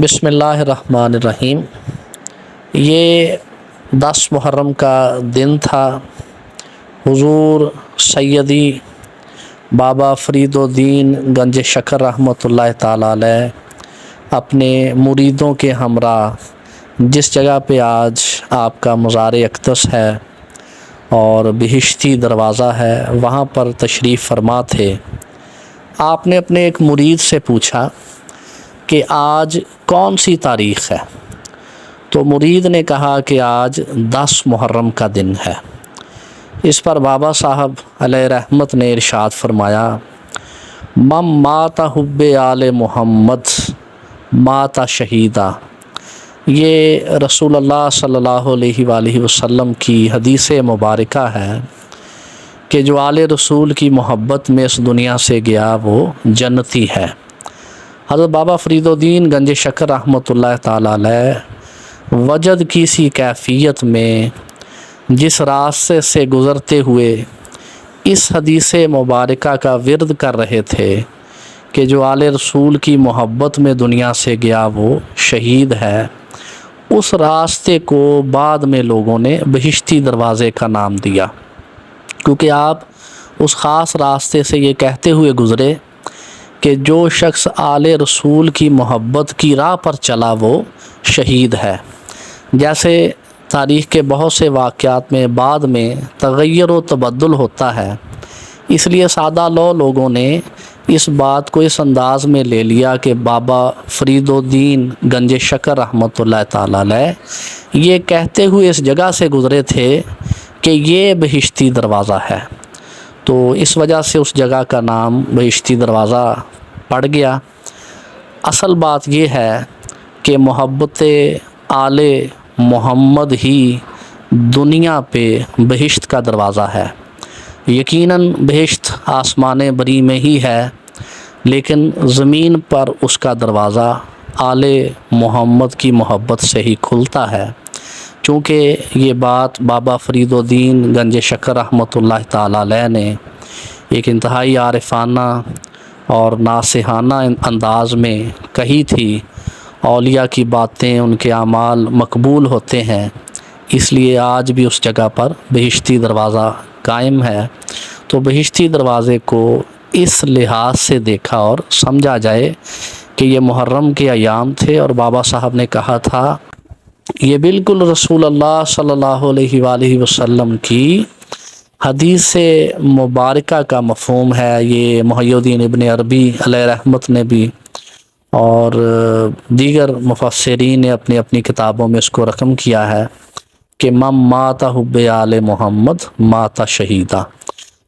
بسم اللہ الرحمن الرحیم۔ یہ 10 محرم کا دن تھا۔ حضور سیدی بابا فرید الدین گنج شکر رحمۃ اللہ تعالیٰ علیہ اپنے مریدوں کے ہمراہ جس جگہ پہ آج آپ کا مزار اقدس ہے اور بہشتی دروازہ ہے وہاں پر تشریف فرما تھے۔ آپ نے اپنے ایک مرید سے پوچھا کہ آج کون سی تاریخ ہے؟ تو مرید نے کہا کہ آج 10 محرم کا دن ہے۔ اس پر بابا صاحب علیہ رحمت نے ارشاد فرمایا، من مات حب آل محمد مات شہیدہ۔ یہ رسول اللہ صلی اللہ علیہ وآلہ وسلم کی حدیث مبارکہ ہے کہ جو آل رسول کی محبت میں اس دنیا سے گیا وہ جنتی ہے۔ حضرت بابا فرید الدین گنج شکر رحمۃ اللہ تعالیٰ علیہ وجد کی سی کیفیت میں جس راستے سے گزرتے ہوئے اس حدیث مبارکہ کا ورد کر رہے تھے کہ جو آل رسول کی محبت میں دنیا سے گیا وہ شہید ہے، اس راستے کو بعد میں لوگوں نے بہشتی دروازے کا نام دیا، کیونکہ آپ اس خاص راستے سے یہ کہتے ہوئے گزرے کہ جو شخص آل رسول کی محبت کی راہ پر چلا وہ شہید ہے۔ جیسے تاریخ کے بہت سے واقعات میں بعد میں تغیر و تبدل ہوتا ہے، اس لیے سادہ لوگوں نے اس بات کو اس انداز میں لے لیا کہ بابا فرید الدین گنج شکر رحمۃ اللہ تعالیٰ علیہ یہ کہتے ہوئے اس جگہ سے گزرے تھے کہ یہ بہشتی دروازہ ہے، تو اس وجہ سے اس جگہ کا نام بہشتی دروازہ پڑ گیا۔ اصل بات یہ ہے کہ محبت آل محمد ہی دنیا پہ بہشت کا دروازہ ہے۔ یقیناً بہشت آسمان بری میں ہی ہے، لیکن زمین پر اس کا دروازہ آل محمد کی محبت سے ہی کھلتا ہے، چونکہ یہ بات بابا فرید الدین گنج شکر رحمۃ اللہ تعالیٰ علیہ نے ایک انتہائی عارفانہ اور ناصحانہ انداز میں کہی تھی۔ اولیاء کی باتیں، ان کے اعمال مقبول ہوتے ہیں، اس لیے آج بھی اس جگہ پر بہشتی دروازہ قائم ہے۔ تو بہشتی دروازے کو اس لحاظ سے دیکھا اور سمجھا جائے کہ یہ محرم کے ایام تھے اور بابا صاحب نے کہا تھا یہ بالکل رسول اللہ صلی اللہ علیہ وآلہ وسلم کی حدیث مبارکہ کا مفہوم ہے۔ یہ محی الدین ابن عربی علیہ رحمت نے بھی اور دیگر مفسرین نے اپنی اپنی کتابوں میں اس کو رقم کیا ہے کہ من مات حب آل محمد مات شہیدہ۔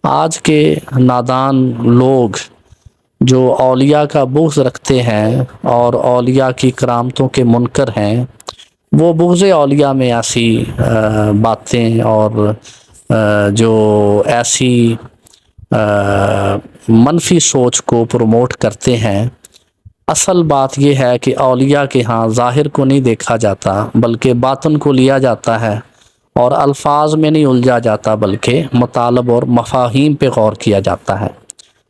آج کے نادان لوگ جو اولیاء کا بغض رکھتے ہیں اور اولیاء کی کرامتوں کے منکر ہیں، وہ بغض اولیاء میں ایسی باتیں اور جو ایسی منفی سوچ کو پروموٹ کرتے ہیں۔ اصل بات یہ ہے کہ اولیاء کے ہاں ظاہر کو نہیں دیکھا جاتا بلکہ باطن کو لیا جاتا ہے، اور الفاظ میں نہیں الجھا جاتا بلکہ مطالب اور مفاہیم پہ غور کیا جاتا ہے۔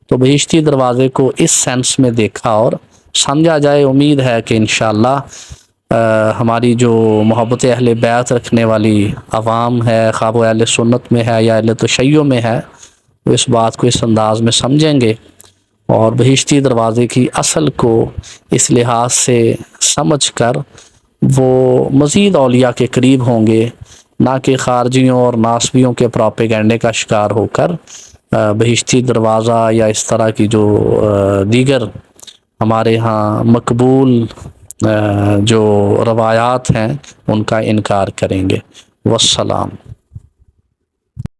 تو بہشتی دروازے کو اس سینس میں دیکھا اور سمجھا جائے۔ امید ہے کہ انشاءاللہ ہماری جو محبت اہل بیت رکھنے والی عوام ہے، خواہ وہ اہل سنت میں ہے یا اہل تشیع میں ہے، وہ اس بات کو اس انداز میں سمجھیں گے اور بہشتی دروازے کی اصل کو اس لحاظ سے سمجھ کر وہ مزید اولیاء کے قریب ہوں گے، نہ کہ خارجیوں اور ناسبیوں کے پروپیگنڈے کا شکار ہو کر بہشتی دروازہ یا اس طرح کی جو دیگر ہمارے ہاں مقبول جو روایات ہیں ان کا انکار کریں گے۔ والسلام۔